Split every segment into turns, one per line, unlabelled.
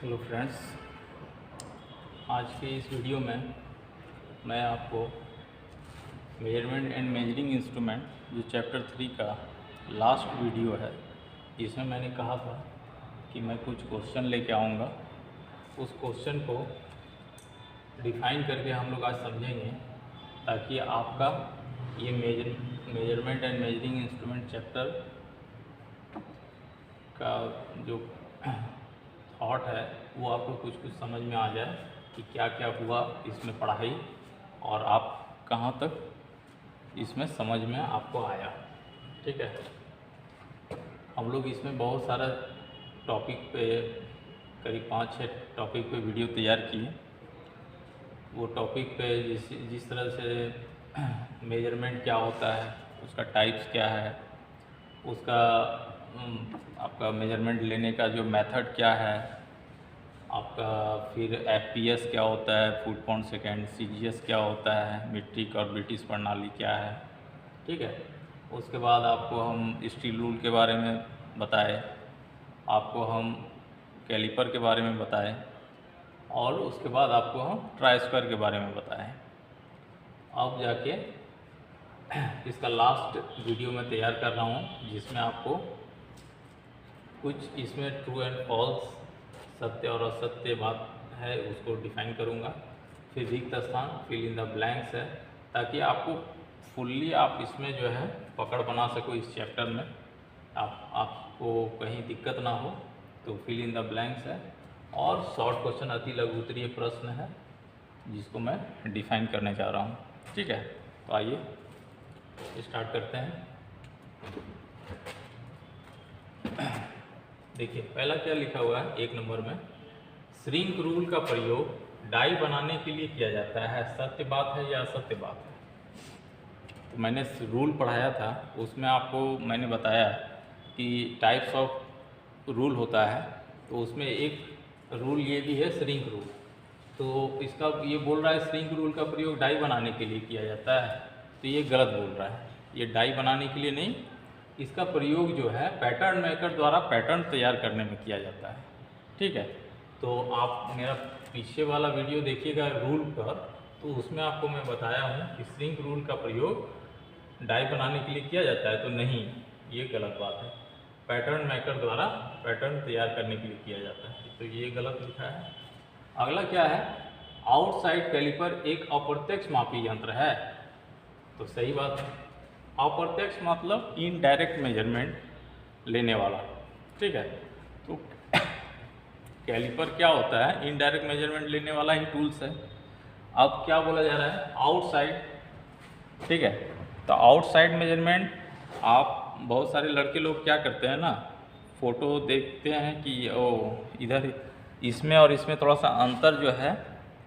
Hello friends, आज के इस वीडियो में मैं आपको मेजरमेंट एंड मेजरिंग इंस्ट्रूमेंट जो चैप्टर 3 का लास्ट वीडियो है, इसमें मैंने कहा था कि मैं कुछ क्वेश्चन लेके आऊँगा। उस क्वेश्चन को डिफ़ाइन करके हम लोग आज समझेंगे ताकि आपका ये measurement and measuring instrument chapter का जो थॉट है वो आपको कुछ कुछ समझ में आ जाए कि क्या क्या हुआ इसमें पढ़ाई और आप कहाँ तक इसमें समझ में आपको आया। ठीक है, हम लोग इसमें बहुत सारा टॉपिक पे करीब 5-6 टॉपिक पे वीडियो तैयार किए। वो टॉपिक पे जिस तरह से मेजरमेंट क्या होता है, उसका टाइप्स क्या है, उसका आपका मेजरमेंट लेने का जो मेथड क्या है, आपका फिर एफपीएस क्या होता है, फुट पाउंड सेकेंड, सीजीएस क्या होता है, मीट्रिक और ब्रिटिश प्रणाली क्या है। ठीक है, उसके बाद आपको हम स्टील रूल के बारे में बताए, आपको हम कैलिपर के बारे में बताए और उसके बाद आपको हम ट्राई स्क्वायर के बारे में बताएं। अब जाके इसका लास्ट वीडियो मैं तैयार कर रहा हूँ जिसमें आपको कुछ इसमें ट्रू एंड फॉल्स, सत्य और असत्य बात है, उसको डिफाइन करूँगा। फिर रिक्त स्थान, फिल इन द ब्लैंक्स है, ताकि आपको फुल्ली आप इसमें जो है पकड़ बना सको इस चैप्टर में, आपको कहीं दिक्कत ना हो। तो फिल इन द ब्लैंक्स है और शॉर्ट क्वेश्चन, अति लघु उत्तरीय प्रश्न है जिसको मैं डिफाइन करने जा रहा हूँ। ठीक है, तो आइए स्टार्ट करते हैं। देखिए पहला क्या लिखा हुआ है, 1 नंबर में, श्रिंक रूल का प्रयोग डाई बनाने के लिए किया जाता है, सत्य बात है या असत्य बात है। तो मैंने रूल पढ़ाया था, उसमें आपको मैंने बताया कि टाइप्स ऑफ रूल होता है, तो उसमें एक रूल ये भी है श्रिंक रूल। तो इसका ये बोल रहा है श्रिंक रूल का प्रयोग डाई बनाने के लिए किया जाता है, तो ये गलत बोल रहा है। ये डाई बनाने के लिए नहीं, इसका प्रयोग जो है पैटर्न मेकर द्वारा पैटर्न तैयार करने में किया जाता है। ठीक है, तो आप मेरा पीछे वाला वीडियो देखिएगा रूल पर, तो उसमें आपको मैं बताया हूँ कि श्रिंक रूल का प्रयोग डाई बनाने के लिए किया जाता है, तो नहीं, ये गलत बात है। पैटर्न मेकर द्वारा पैटर्न तैयार करने के लिए किया जाता है, तो ये गलत लिखा है। अगला क्या है, आउटसाइड कैलिपर एक अप्रत्यक्ष मापी यंत्र है, तो सही बात है। अप्रत्यक्ष मतलब इनडायरेक्ट मेजरमेंट लेने वाला। ठीक है, तो कैलिपर क्या होता है, इनडायरेक्ट मेजरमेंट लेने वाला ही टूल्स है। अब क्या बोला जा रहा है, आउटसाइड। ठीक है, तो आउटसाइड मेजरमेंट, आप बहुत सारे लड़के लोग क्या करते हैं ना, फ़ोटो देखते हैं कि ओ इधर इसमें और इसमें थोड़ा सा अंतर जो है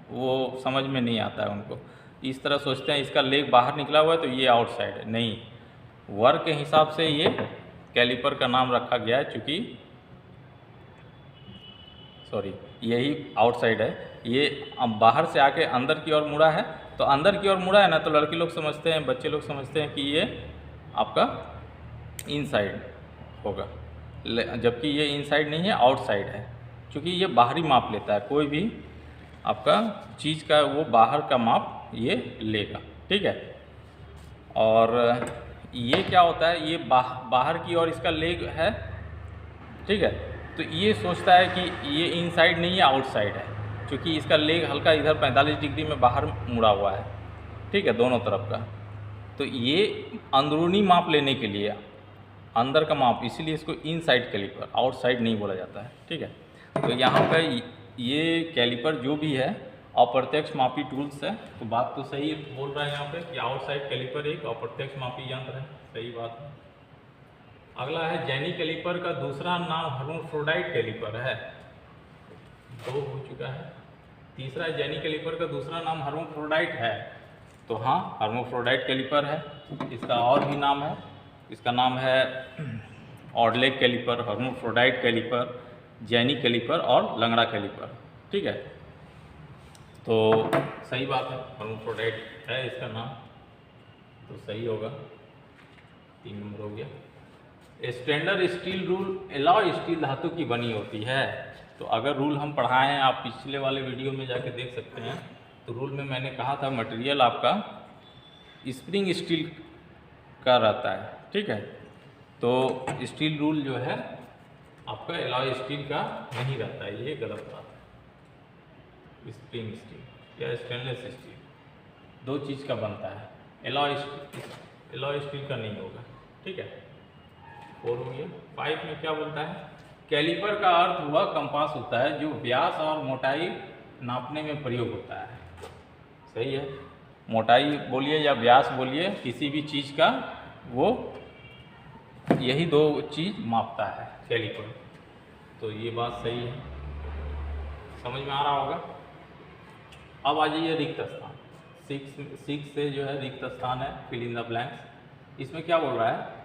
वो समझ में नहीं आता है उनको। इस तरह सोचते हैं इसका लेग बाहर निकला हुआ है तो ये आउटसाइड है। नहीं, वर्क के हिसाब से ये कैलिपर का नाम रखा गया है, चूँकि यही आउटसाइड है। ये बाहर से आके अंदर की ओर मुड़ा है, तो अंदर की ओर मुड़ा है ना, तो लड़के लोग समझते हैं, बच्चे लोग समझते हैं कि ये आपका इनसाइड होगा, जबकि ये इनसाइड नहीं है, आउटसाइड है। क्योंकि ये बाहरी माप लेता है, कोई भी आपका चीज़ का वो बाहर का माप ये लेगा। ठीक है, और ये क्या होता है, ये बाहर की ओर इसका लेग है। ठीक है, तो ये सोचता है कि ये इनसाइड नहीं है, आउटसाइड है, क्योंकि इसका लेग हल्का इधर 45 डिग्री में बाहर मुड़ा हुआ है। ठीक है, दोनों तरफ का। तो ये अंदरूनी माप लेने के लिए, अंदर का माप, इसीलिए इसको इनसाइड कैलिपर, आउटसाइड नहीं बोला जाता है। ठीक है, तो यहाँ पर ये कैलिपर जो भी है अप्रत्यक्ष मापी टूल्स है, तो बात तो सही बोल रहा है यहाँ पे कि आउटसाइड कैलिपर एक अप्रत्यक्ष मापी यंत्र है, सही बात है। अगला है, जेनी कैलिपर का दूसरा नाम हर्माफ्रोडाइट कैलिपर है, 2 हो चुका है। तीसरा है, जेनी कैलिपर का दूसरा नाम हर्माफ्रोडाइट है, तो हाँ, हर्माफ्रोडाइट कैलिपर है। इसका और भी नाम है, इसका नाम है odd leg caliper, hermaphrodite caliper, jenny caliper और लंगड़ा कैलिपर। ठीक है, तो सही बात है, हर्माफ्रोडाइट है इसका नाम, तो सही होगा। 3 नंबर हो गया। Standard steel rule alloy steel धातु की बनी होती है, तो अगर रूल हम पढ़ाए हैं, आप पिछले वाले वीडियो में जाके देख सकते हैं, तो रूल में मैंने कहा था मटेरियल आपका स्प्रिंग स्टील का रहता है, ठीक है। तो स्टील रूल जो है आपका एलॉय स्टील का नहीं रहता है, ये गलत बात है। स्प्रिंग स्टील या स्टेनलेस स्टील दो चीज़ का बनता है, एलॉय स्टील का नहीं होगा, ठीक है। 4 हो गया। 5 में क्या बोलता है, कैलिपर का अर्थ वह कंपास होता है जो व्यास और मोटाई नापने में प्रयोग होता है। सही है, मोटाई बोलिए या व्यास बोलिए, किसी भी चीज़ का वो यही दो चीज़ मापता है कैलिपर। तो ये बात सही है, समझ में आ रहा होगा। अब आ जाइए रिक्त स्थान। 6 से जो है रिक्त स्थान है, फिल इन द ब्लैंक्स। इसमें क्या बोल रहा है,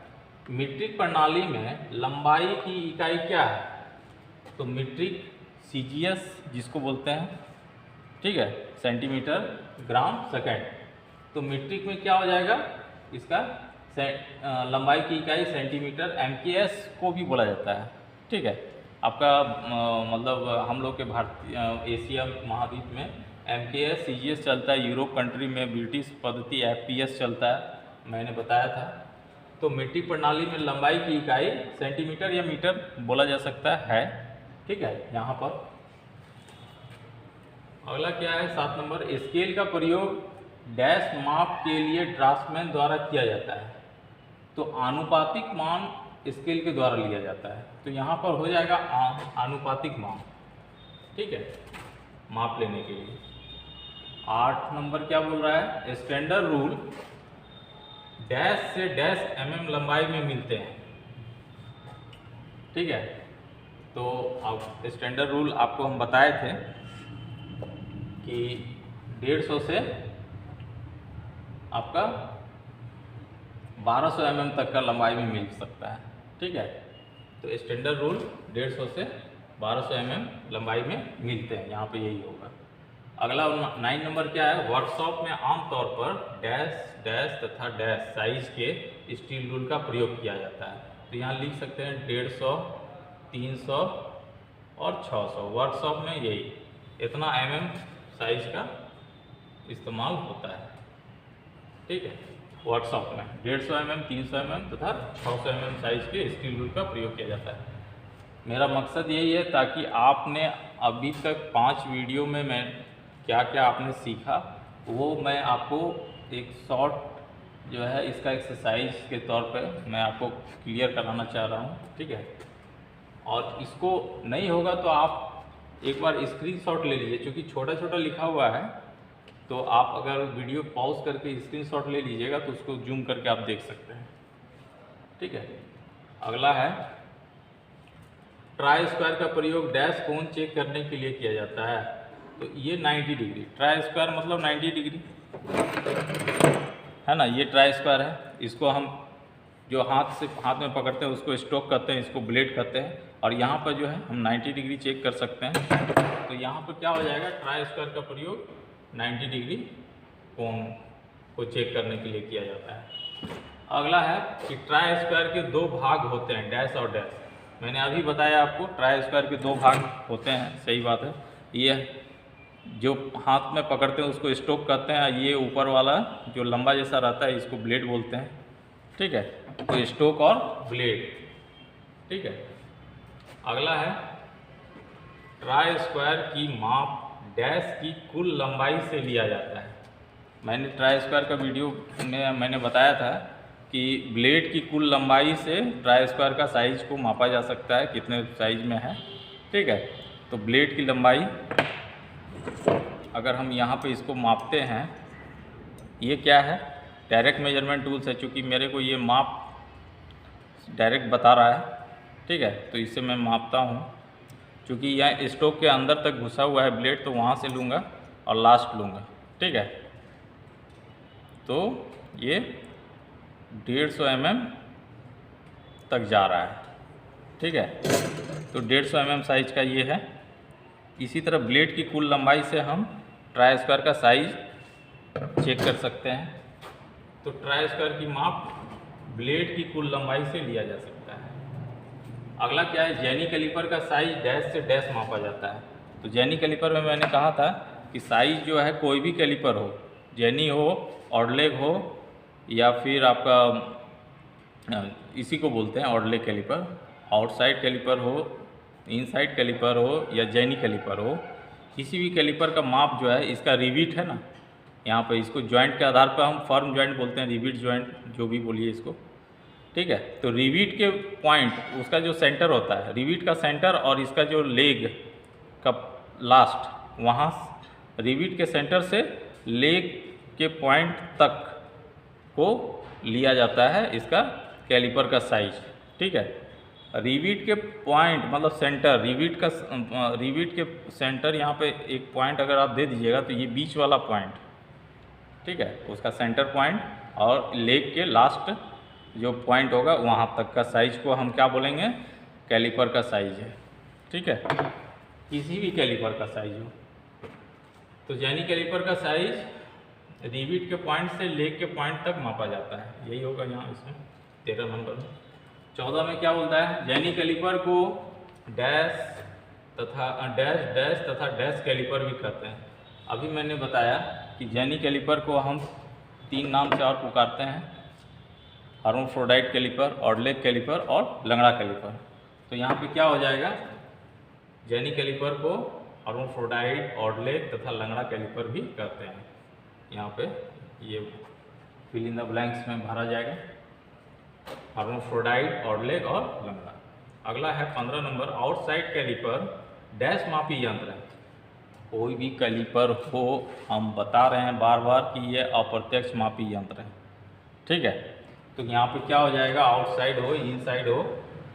मीट्रिक प्रणाली में लंबाई की इकाई क्या है। तो मीट्रिक सीजीएस जिसको बोलते हैं, ठीक है, सेंटीमीटर ग्राम सेकेंड। तो मीट्रिक में क्या हो जाएगा, इसका लंबाई की इकाई सेंटीमीटर, एमकेएस को भी बोला जाता है, ठीक है। आपका मतलब हम लोग के भारतीय एशिया महाद्वीप में एमकेएस सीजीएस चलता है, यूरोप कंट्री में ब्रिटिश पद्धति एफपीएस चलता है, मैंने बताया था। तो मीट्रिक प्रणाली में लंबाई की इकाई सेंटीमीटर या मीटर बोला जा सकता है, ठीक है। यहाँ पर अगला क्या है, 7 नंबर, स्केल का प्रयोग डैश माप के लिए ड्राफ्टमैन द्वारा किया जाता है। तो आनुपातिक मान स्केल के द्वारा लिया जाता है। तो यहाँ पर हो जाएगा आनुपातिक मान, ठीक है, माप लेने के लिए। 8 नंबर क्या बोल रहा है, स्टैंडर्ड रूल डैश से डैश mm लंबाई में मिलते हैं, ठीक है। तो अब स्टैंडर्ड रूल आपको हम बताए थे कि 150 से आपका 1200 mm तक का लंबाई में मिल सकता है, ठीक है। तो स्टैंडर्ड रूल 150 से 1200 mm लंबाई में मिलते हैं, यहाँ पे यही होगा। अगला 9 नंबर क्या है, वर्कशॉप में आमतौर पर डैश डैश तथा डैश साइज के स्टील रूल का प्रयोग किया जाता है। तो यहाँ लिख सकते हैं 150, 300 और 600। वर्कशॉप में यही इतना mm साइज का इस्तेमाल होता है, ठीक है। वर्कशॉप में 150 mm, 300 mm तथा 600 mm साइज के स्टील रूल का प्रयोग किया जाता है। मेरा मकसद यही है ताकि आपने अभी तक 5 वीडियो में मैं क्या क्या आपने सीखा वो मैं आपको एक शॉर्ट जो है इसका एक्सरसाइज के तौर पे मैं आपको क्लियर कराना चाह रहा हूँ, ठीक है। और इसको नहीं होगा तो आप एक बार स्क्रीनशॉट ले लीजिए, क्योंकि छोटा छोटा लिखा हुआ है। तो आप अगर वीडियो पॉज करके स्क्रीनशॉट ले लीजिएगा तो उसको जूम करके आप देख सकते हैं, ठीक है। अगला है, ट्राई स्क्वायर का प्रयोग डैश कोण चेक करने के लिए किया जाता है। तो ये 90 डिग्री, ट्राई स्क्वायर मतलब 90 डिग्री है ना, ये ट्राई स्क्वायर है। इसको हम जो हाथ में पकड़ते हैं उसको स्ट्रोक कहते हैं, इसको ब्लेड कहते हैं। और यहाँ पर जो है हम 90 डिग्री चेक कर सकते हैं। तो यहाँ पर क्या हो जाएगा, ट्राई स्क्वायर का प्रयोग 90 डिग्री कोण को चेक करने के लिए किया जाता है। अगला है कि ट्राई स्क्वायर के 2 भाग होते हैं, डैश और डैश। मैंने अभी बताया आपको ट्राई स्क्वायर के 2 भाग होते हैं, सही बात है। ये जो हाथ में पकड़ते हैं उसको स्ट्रोक कहते हैं, ये ऊपर वाला जो लंबा जैसा रहता है इसको ब्लेड बोलते हैं, ठीक है। तो स्ट्रोक और ब्लेड, ठीक है। अगला है, ट्राई स्क्वायर की माप डैश की कुल लंबाई से लिया जाता है। मैंने ट्राई स्क्वायर का वीडियो में मैंने बताया था कि ब्लेड की कुल लंबाई से ट्राई स्क्वायर का साइज को मापा जा सकता है, कितने साइज में है, ठीक है। तो ब्लेड की लंबाई अगर हम यहाँ पे इसको मापते हैं, ये क्या है, डायरेक्ट मेजरमेंट टूल्स है। चूँकि मेरे को ये माप डायरेक्ट बता रहा है, ठीक है, तो इससे मैं मापता हूँ। चूँकि यह स्ट्रोक के अंदर तक घुसा हुआ है ब्लेड, तो वहाँ से लूँगा और लास्ट लूँगा, ठीक है। तो ये 150 mm तक जा रहा है, ठीक है। तो 150 mm साइज का ये है। इसी तरह ब्लेड की कुल लंबाई से हम ट्राई स्क्वायर का साइज चेक कर सकते हैं। तो ट्राई स्क्वायर की माप ब्लेड की कुल लंबाई से लिया जा सकता है, अगला क्या है, जेनी कैलिपर का साइज डैश से डैश मापा जाता है। तो जेनी कैलिपर में मैंने कहा था कि साइज जो है कोई भी कैलिपर हो, जेनी हो, ऑडलेग हो, या फिर आपका इसी को बोलते हैं ऑडलेग कैलिपर, आउटसाइड कैलिपर हो, इनसाइड कैलिपर हो या जेनी कैलिपर हो, किसी भी कैलिपर का माप जो है, इसका रिवीट है ना, यहाँ पे इसको जॉइंट के आधार पर हम फर्म जॉइंट बोलते हैं, रिवीट जॉइंट जो भी बोलिए इसको, ठीक है। तो रिवीट के पॉइंट, उसका जो सेंटर होता है, रिवीट का सेंटर और इसका जो लेग का लास्ट, वहाँ रिवीट के सेंटर से लेग के पॉइंट तक को लिया जाता है इसका कैलिपर का साइज, ठीक है। रिवीट के पॉइंट मतलब सेंटर, रिवीट के सेंटर, यहाँ पे एक पॉइंट अगर आप दे दीजिएगा तो ये बीच वाला पॉइंट, ठीक है, उसका सेंटर पॉइंट और लेग के लास्ट जो पॉइंट होगा वहाँ तक का साइज को हम क्या बोलेंगे, कैलिपर का साइज है, ठीक है। किसी भी कैलिपर का साइज हो, तो जेनी कैलिपर का साइज रिवीट के पॉइंट से लेग के पॉइंट तक मापा जाता है, यही होगा यहाँ इसमें 13 नंबर में। 14 में क्या बोलता है, जेनी कैलिपर को डैश तथा डैश कैलिपर भी कहते हैं। अभी मैंने बताया कि जेनी कैलिपर को हम 3 नाम से और पुकारते हैं, हर्माफ्रोडाइट कैलिपर, ऑडलेग कैलिपर और लंगड़ा कैलिपर। तो यहाँ पे क्या हो जाएगा, जेनी कैलिपर को हर्माफ्रोडाइट, ऑडलेग तथा लंगड़ा कैलिपर भी कहते हैं। यहाँ पे ये फिल इन द ब्लैंक्स में भरा जाएगा, हर्माफ्रोडाइट, ऑडलेग और लंगड़ा। अगला है 15 नंबर, आउटसाइड कैलिपर डैश मापी यंत्र है। कोई भी कैलिपर हो, हम बता रहे हैं बार बार कि ये अप्रत्यक्ष मापी यंत्र है, ठीक है। तो यहाँ पे क्या हो जाएगा, आउटसाइड हो, इनसाइड हो,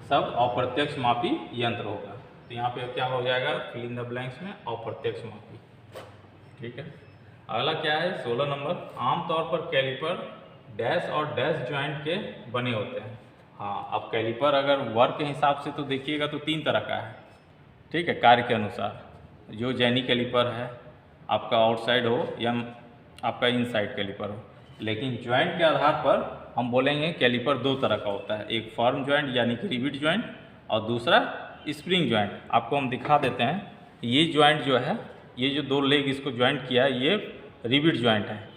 सब अप्रत्यक्ष मापी यंत्र होगा। तो यहाँ पे क्या हो जाएगा, फिल इन द ब्लैंक्स में अप्रत्यक्ष मापी, ठीक है। अगला क्या है 16 नंबर, आमतौर पर कैलिपर डैश और डैश जॉइंट के बने होते हैं। हाँ, अब कैलिपर अगर वर्क के हिसाब से तो देखिएगा तो 3 तरह का है, ठीक है, कार्य के अनुसार। जो जेनी कैलिपर है आपका आउटसाइड हो या आपका इनसाइड कैलिपर हो, लेकिन जॉइंट के आधार पर हम बोलेंगे कैलिपर 2 तरह का होता है, एक फर्म जॉइंट यानी कि रिविट जॉइंट और दूसरा स्प्रिंग जॉइंट। आपको हम दिखा देते हैं, ये जॉइंट जो है, ये जो 2 लेग इसको जॉइंट किया है, ये रिविट जॉइंट है,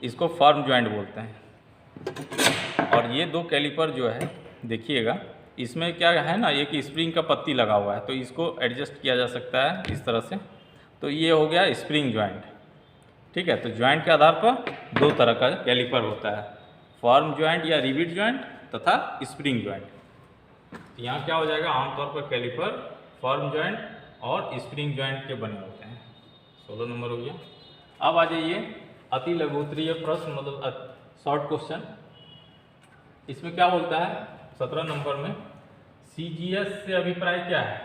इसको फर्म जॉइंट बोलते हैं। और ये 2 कैलिपर जो है देखिएगा, इसमें क्या है ना, एक स्प्रिंग का पत्ती लगा हुआ है, तो इसको एडजस्ट किया जा सकता है इस तरह से। तो ये हो गया स्प्रिंग जॉइंट, ठीक है। तो जॉइंट के आधार पर 2 तरह का कैलिपर होता है, फर्म जॉइंट या रिविट जॉइंट तथा स्प्रिंग जॉइंट। तो यहाँ क्या हो जाएगा, आमतौर पर कैलिपर फर्म जॉइंट और स्प्रिंग जॉइंट के बने होते हैं। 16 नंबर हो गया। अब आ जाइए अति लघुत्तरीय प्रश्न, मतलब शॉर्ट क्वेश्चन। इसमें क्या बोलता है 17 नंबर में, CGS से अभिप्राय क्या है।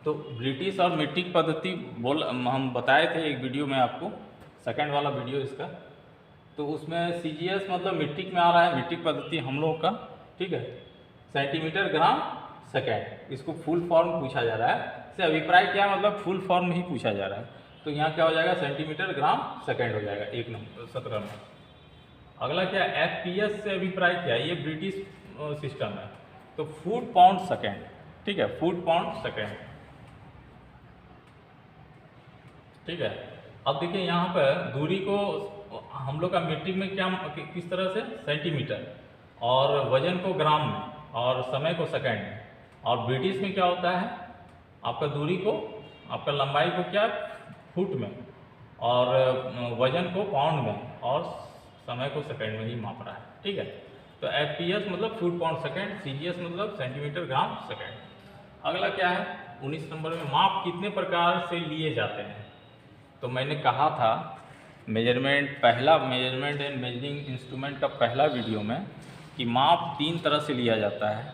तो ब्रिटिश और मीट्रिक पद्धति हम बताए थे एक वीडियो में आपको, सेकंड वाला वीडियो इसका। तो उसमें CGS मतलब मीट्रिक में आ रहा है, मीट्रिक पद्धति हम लोगों का, ठीक है, सेंटीमीटर ग्राम सेकेंड, इसको फुल फॉर्म पूछा जा रहा है। से अभिप्राय क्या मतलब फुल फॉर्म ही पूछा जा रहा है। तो यहाँ क्या हो जाएगा, सेंटीमीटर ग्राम सेकेंड हो जाएगा 1 नंबर 17 में। अगला क्या है, FPS से अभिप्राय क्या है, ये ब्रिटिश सिस्टम है। तो फुट पाउंड सेकेंड, ठीक है, फुट पाउंड सेकेंड, ठीक है। अब देखिए यहाँ पर दूरी को हम लोग का मीट्रिक में क्या किस तरह से, सेंटीमीटर, और वजन को ग्राम में, और समय को सेकेंड में। और ब्रिटिश में क्या होता है, आपका दूरी को, आपका लंबाई को क्या फुट में, और वजन को पाउंड में, और समय को सेकेंड में ही माप रहा है, ठीक है। तो FPS मतलब फुट पाउंड सेकेंड, CGS मतलब सेंटीमीटर ग्राम सेकेंड। अगला क्या है 19 नंबर में, माप कितने प्रकार से लिए जाते हैं। तो मैंने कहा था पहला मेजरमेंट एंड मेजरिंग इंस्ट्रूमेंट का पहला वीडियो में कि माप 3 तरह से लिया जाता है।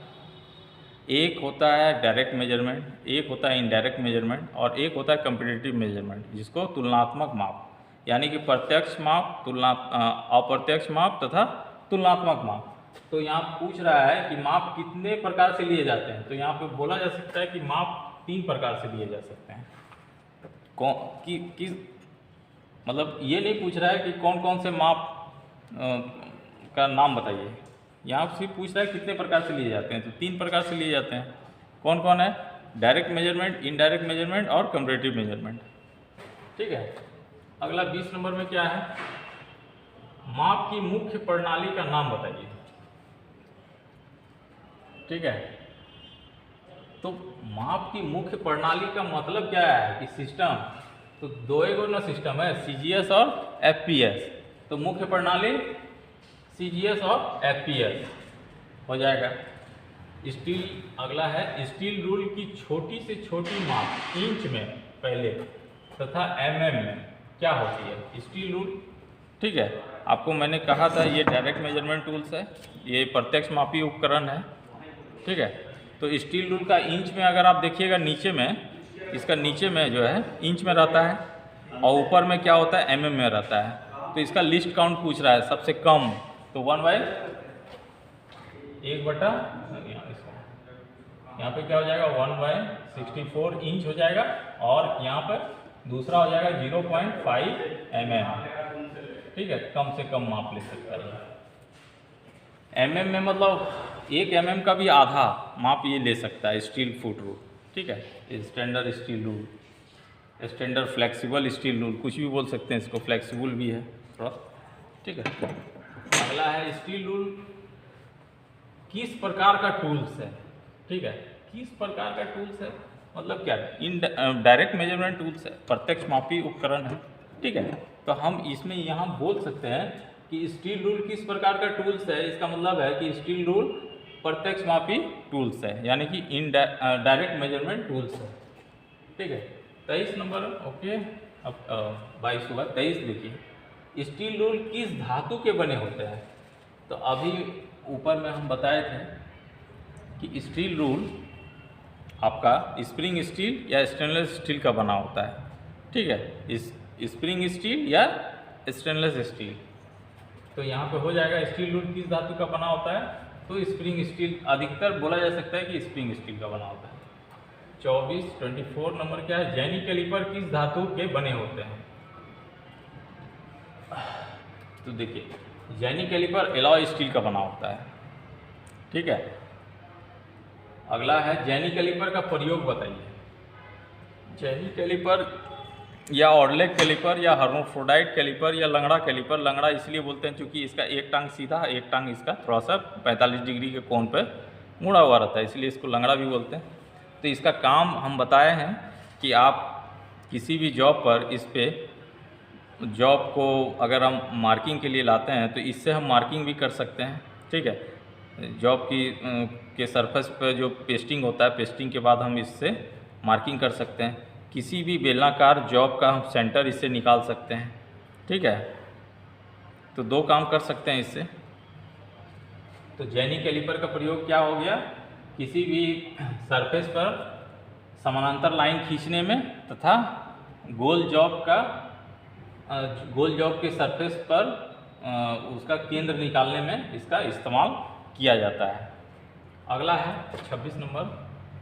एक होता है डायरेक्ट मेजरमेंट, एक होता है इनडायरेक्ट मेजरमेंट, और एक होता है कंपैरेटिव मेजरमेंट, जिसको तुलनात्मक माप, यानी कि प्रत्यक्ष माप, अप्रत्यक्ष माप तथा तुलनात्मक माप। तो यहाँ पूछ रहा है कि माप कितने प्रकार से लिए जाते हैं। तो यहाँ पे बोला जा सकता है कि माप 3 प्रकार से लिए जा सकते हैं। किस मतलब ये नहीं पूछ रहा है कि कौन कौन से माप का नाम बताइए, यहाँ से पूछ रहा है कितने प्रकार से लिए जाते हैं, तो 3 प्रकार से लिए जाते हैं। कौन कौन है? डायरेक्ट मेजरमेंट, इनडायरेक्ट मेजरमेंट और कंपैरेटिव मेजरमेंट। ठीक है। अगला 20 नंबर में क्या है? माप की मुख्य प्रणाली का नाम बताइए। ठीक है, तो माप की मुख्य प्रणाली का मतलब क्या है कि सिस्टम, तो दो एगो ना सिस्टम है, सीजीएस और एफपीएस। तो मुख्य प्रणाली सीजीएस और एफपीएस हो जाएगा। स्टील, अगला है स्टील रूल की छोटी से छोटी माप इंच में पहले तथा एमएम में क्या होती है? Steel rule. ठीक है, आपको मैंने कहा था ये डायरेक्ट मेजरमेंट टूल्स है, ये प्रत्यक्ष मापी उपकरण है। ठीक है, तो स्टील रूल का इंच में अगर आप देखिएगा नीचे में, इसका नीचे में जो है इंच में रहता है और ऊपर में क्या होता है? एमएम में रहता है। तो इसका लिस्ट काउंट पूछ रहा है सबसे कम, तो 1/1 यहाँ पे क्या हो जाएगा? 1/64 इंच हो जाएगा और यहाँ पर दूसरा हो जाएगा 0.5 mm। ठीक है, कम से कम माप ले सकता है। एमएम में मतलब 1 mm का भी आधा माप ये ले सकता है स्टील फुट रूल। ठीक है, standard steel rule, standard flexible steel rule, कुछ भी बोल सकते हैं इसको, फ्लेक्सिबल भी है थोड़ा। ठीक है, अगला है स्टील रूल किस प्रकार का टूल्स है? ठीक है, किस प्रकार का टूल्स है मतलब क्या है? इन डायरेक्ट मेजरमेंट टूल्स है, प्रत्यक्ष मापी उपकरण है। ठीक है, तो हम इसमें यहाँ बोल सकते हैं कि स्टील रूल किस प्रकार का टूल्स है, इसका मतलब है कि स्टील रूल प्रत्यक्ष मापी टूल्स है, यानी कि इन डायरेक्ट मेजरमेंट टूल्स है। ठीक है, 23 नंबर। ओके, अब 22 हुआ, 23 देखिए, स्टील रूल किस धातु के बने होते हैं? तो अभी ऊपर में हम बताए थे कि स्टील रूल आपका स्प्रिंग स्टील या स्टेनलेस स्टील का बना होता है। ठीक है, इस स्प्रिंग स्टील या स्टेनलेस स्टील। तो यहाँ पे हो जाएगा स्टील रूल किस धातु का बना होता है? तो स्प्रिंग स्टील, अधिकतर बोला जा सकता है कि स्प्रिंग स्टील का बना होता है। 24 नंबर क्या है? जैनी कैलिपर किस धातु के बने होते हैं? तो देखिए, जैनी कैलिपर एलॉय स्टील का बना होता है। ठीक है, अगला है जैनी कैलिपर का प्रयोग बताइए। जैनी कैलिपर या ऑर्डलेग कैलिपर या हर्माफ्रोडाइट कैलिपर या लंगड़ा कैलिपर, लंगड़ा इसलिए बोलते हैं क्योंकि इसका एक टांग सीधा, एक टांग इसका थोड़ा सा 45 डिग्री के कोण पे मुड़ा हुआ रहता है, इसलिए इसको लंगड़ा भी बोलते हैं। तो इसका काम हम बताए हैं कि आप किसी भी जॉब पर इस पे जॉब को अगर हम मार्किंग के लिए लाते हैं तो इससे हम मार्किंग भी कर सकते हैं। ठीक है, जॉब के सरफेस पर जो पेस्टिंग होता है, पेस्टिंग के बाद हम इससे मार्किंग कर सकते हैं। किसी भी बेलनाकार जॉब का हम सेंटर इससे निकाल सकते हैं। ठीक है, तो 2 काम कर सकते हैं इससे। तो जैनी कैलिपर का प्रयोग क्या हो गया? किसी भी सरफेस पर समानांतर लाइन खींचने में तथा गोल जॉब के सरफेस पर उसका केंद्र निकालने में इसका इस्तेमाल किया जाता है। अगला है 26 नंबर,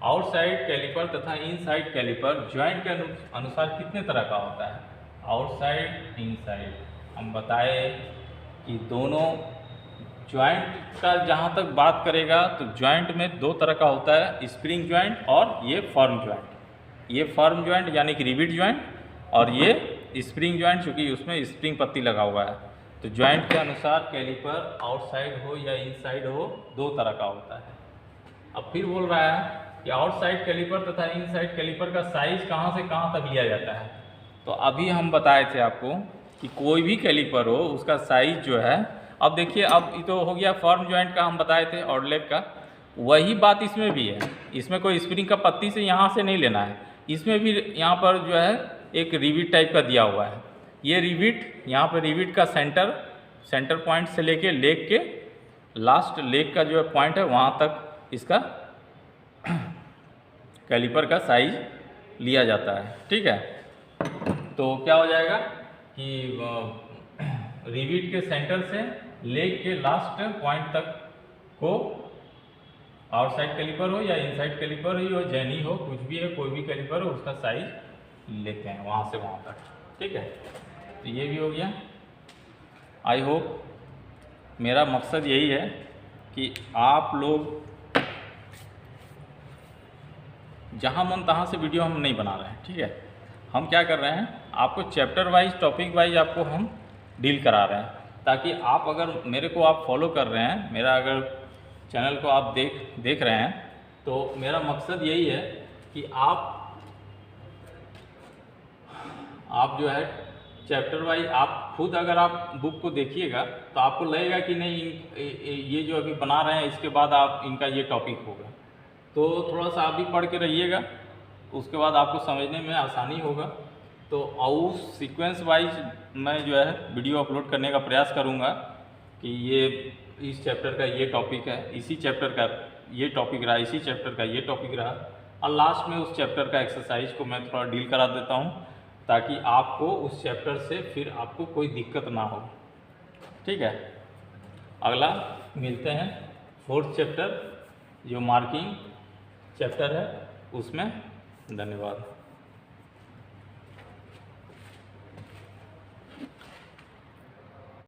आउटसाइड कैलिपर तथा इनसाइड कैलिपर ज्वाइंट के अनुसार कितने तरह का होता है? Outside, inside. हम बताए कि दोनों ज्वाइंट का जहाँ तक बात करेगा तो ज्वाइंट में 2 तरह का होता है, स्प्रिंग ज्वाइंट और ये फर्म ज्वाइंट। ये फर्म ज्वाइंट यानी कि रिविट ज्वाइंट, और ये स्प्रिंग ज्वाइंट चूँकि उसमें स्प्रिंग पत्ती लगा हुआ है। तो ज्वाइंट के अनुसार कैलिपर आउटसाइड हो या इनसाइड हो 2 तरह का होता है। अब फिर बोल रहा है कि आउटसाइड कैलिपर तथा इनसाइड कैलिपर का साइज कहाँ से कहाँ तक लिया जाता है? तो अभी हम बताए थे आपको कि कोई भी कैलिपर हो उसका साइज जो है, अब देखिए, अब ये तो हो गया फर्म ज्वाइंट का, हम बताए थे ऑर्डलेग का, वही बात इसमें भी है। इसमें कोई स्प्रिंग का पत्ती से यहाँ से नहीं लेना है, इसमें भी यहाँ पर जो है एक रिविट टाइप का दिया हुआ है। ये रिविट, यहाँ पर रिविट का सेंटर पॉइंट से लेके लेग के लास्ट लेग का जो पॉइंट है वहाँ तक इसका कैलिपर का साइज लिया जाता है। ठीक है, तो क्या हो जाएगा कि रिविट के सेंटर से लेग के लास्ट पॉइंट तक को आउटसाइड कैलिपर हो या इनसाइड कैलिपर हो, जैनी हो, कुछ भी है, कोई भी कैलिपर हो, उसका साइज लेते हैं वहाँ से वहाँ तक। ठीक है, तो ये भी हो गया। आई होप, मेरा मकसद यही है कि आप लोग जहाँ मन तहाँ से वीडियो हम नहीं बना रहे हैं, ठीक है। हम क्या कर रहे हैं, आपको चैप्टर वाइज, टॉपिक वाइज आपको हम डील करा रहे हैं, ताकि आप अगर मेरे को आप फॉलो कर रहे हैं, मेरा अगर चैनल को आप देख रहे हैं, तो मेरा मकसद यही है कि आप जो है चैप्टर वाइज आप खुद अगर आप बुक को देखिएगा तो आपको लगेगा कि नहीं ये जो अभी बना रहे हैं इसके बाद आप इनका ये टॉपिक होगा, तो थोड़ा सा आप भी पढ़ के रहिएगा, उसके बाद आपको समझने में आसानी होगा। तो उस सीक्वेंस वाइज मैं जो है वीडियो अपलोड करने का प्रयास करूँगा कि ये इस चैप्टर का ये टॉपिक है, इसी चैप्टर का ये टॉपिक रहा, इसी चैप्टर का ये टॉपिक रहा, और लास्ट में उस चैप्टर का एक्सरसाइज को मैं थोड़ा डील करा देता हूँ, ताकि आपको उस चैप्टर से फिर आपको कोई दिक्कत ना हो, ठीक है। अगला मिलते हैं 4th चैप्टर जो मार्किंग चैप्टर है उसमें। धन्यवाद।